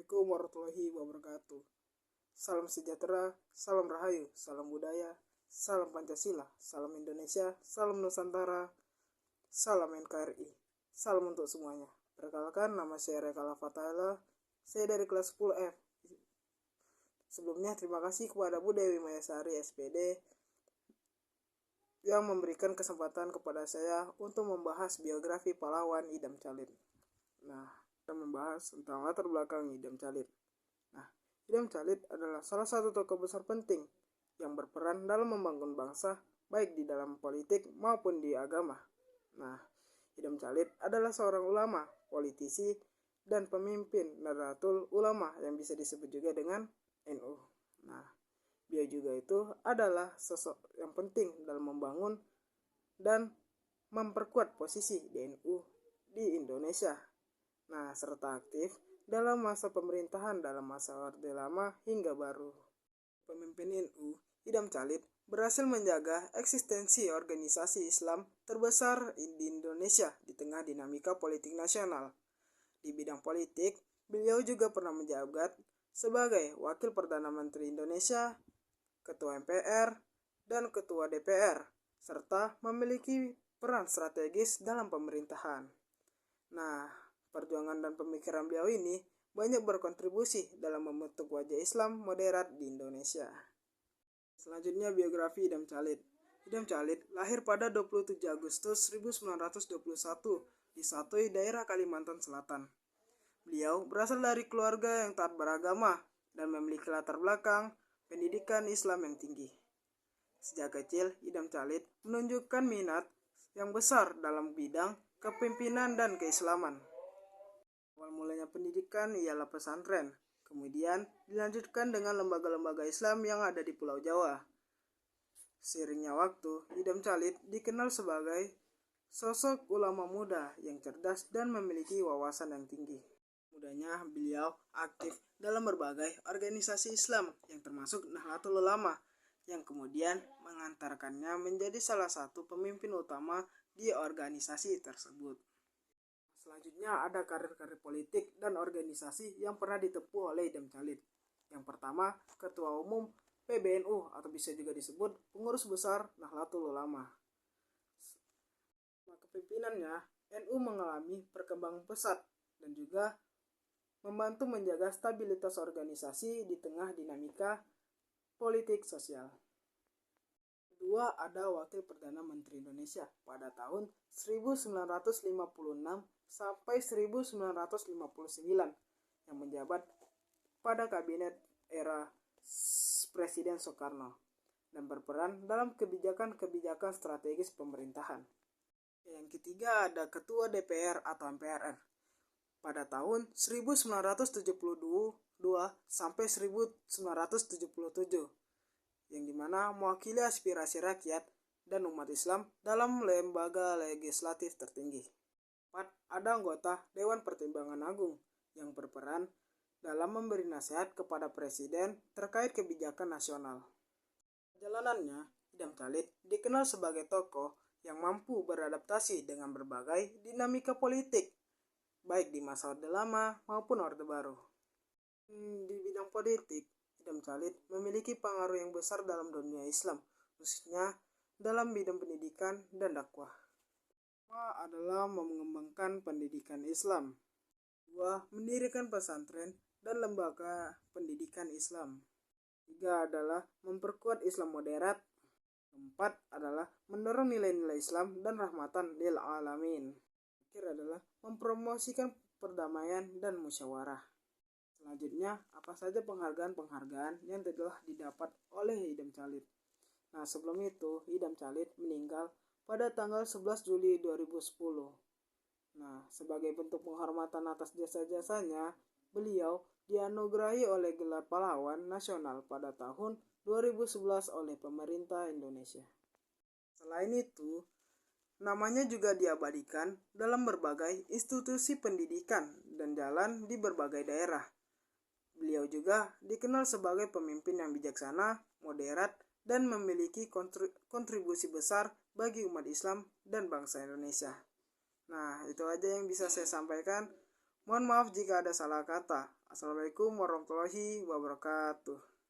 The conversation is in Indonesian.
Assalamualaikum warahmatullahi wabarakatuh. Salam sejahtera, salam rahayu, salam budaya, salam Pancasila, salam Indonesia, salam Nusantara, salam NKRI, salam untuk semuanya. Perkenalkan, nama saya Rekala Fatahila, saya dari kelas 10F. Sebelumnya terima kasih kepada Bu Dewi Mayasari SPD yang memberikan kesempatan kepada saya untuk membahas biografi pahlawan Idam Chalid. Nah, kita membahas tentang latar belakang Idam Chalid. Nah, Idam Chalid adalah salah satu tokoh besar penting yang berperan dalam membangun bangsa, baik di dalam politik maupun di agama. Nah, Idam Chalid adalah seorang ulama, politisi, dan pemimpin Nahdlatul Ulama yang bisa disebut juga dengan NU. Nah, dia juga itu adalah sosok yang penting dalam membangun dan memperkuat posisi NU di Indonesia. Nah, serta aktif dalam masa pemerintahan dalam masa Orde Lama hingga baru. Pemimpin NU, Idam Chalid, berhasil menjaga eksistensi organisasi Islam terbesar di Indonesia di tengah dinamika politik nasional. Di bidang politik, beliau juga pernah menjabat sebagai Wakil Perdana Menteri Indonesia, Ketua MPR, dan Ketua DPR, serta memiliki peran strategis dalam pemerintahan. Nah, perjuangan dan pemikiran beliau ini banyak berkontribusi dalam membentuk wajah Islam moderat di Indonesia. Selanjutnya biografi Idam Chalid. Idam Chalid lahir pada 27 Agustus 1921 di Satoy, daerah Kalimantan Selatan. Beliau berasal dari keluarga yang taat beragama dan memiliki latar belakang pendidikan Islam yang tinggi. Sejak kecil, Idam Chalid menunjukkan minat yang besar dalam bidang kepemimpinan dan keislaman. Awal mulanya pendidikan ialah pesantren, kemudian dilanjutkan dengan lembaga-lembaga Islam yang ada di Pulau Jawa. Seiringnya waktu, Idam Chalid dikenal sebagai sosok ulama muda yang cerdas dan memiliki wawasan yang tinggi. Mudanya beliau aktif dalam berbagai organisasi Islam yang termasuk Nahdlatul Ulama yang kemudian mengantarkannya menjadi salah satu pemimpin utama di organisasi tersebut. Selanjutnya ada karir-karir politik dan organisasi yang pernah ditempuh oleh Idam Chalid. Yang pertama, Ketua Umum PBNU atau bisa juga disebut Pengurus Besar Nahdlatul Ulama. Kepemimpinannya, NU mengalami perkembangan pesat dan juga membantu menjaga stabilitas organisasi di tengah dinamika politik sosial. Kedua, ada Wakil Perdana Menteri Indonesia pada tahun 1956 sampai 1959 yang menjabat pada kabinet era Presiden Soekarno dan berperan dalam kebijakan-kebijakan strategis pemerintahan. Yang ketiga ada Ketua DPR atau MPR pada tahun 1972 sampai 1977 yang dimana mewakili aspirasi rakyat dan umat Islam dalam lembaga legislatif tertinggi. 4. Ada anggota Dewan Pertimbangan Agung yang berperan dalam memberi nasihat kepada Presiden terkait kebijakan nasional. Perjalanannya, Idam Chalid dikenal sebagai tokoh yang mampu beradaptasi dengan berbagai dinamika politik, baik di masa Orde Lama maupun Orde Baru. Di bidang politik, Idam Chalid memiliki pengaruh yang besar dalam dunia Islam, khususnya dalam bidang pendidikan dan dakwah. Pertama adalah mengembangkan pendidikan Islam. Kedua, mendirikan pesantren dan lembaga pendidikan Islam. Tiga adalah memperkuat Islam moderat. Keempat adalah mendorong nilai-nilai Islam dan rahmatan lil alamin. Terakhir adalah mempromosikan perdamaian dan musyawarah. Selanjutnya, apa saja penghargaan-penghargaan yang telah didapat oleh Idam Chalid. Nah, sebelum itu, Idam Chalid meninggal pada tanggal 11 Juli 2010. Nah, sebagai bentuk penghormatan atas jasa-jasanya, beliau dianugerahi oleh gelar pahlawan nasional pada tahun 2011 oleh pemerintah Indonesia. Selain itu, namanya juga diabadikan dalam berbagai institusi pendidikan dan jalan di berbagai daerah. Beliau juga dikenal sebagai pemimpin yang bijaksana, moderat, dan memiliki kontribusi besar bagi umat Islam dan bangsa Indonesia. Nah, itu aja yang bisa saya sampaikan. Mohon maaf jika ada salah kata. Assalamualaikum warahmatullahi wabarakatuh.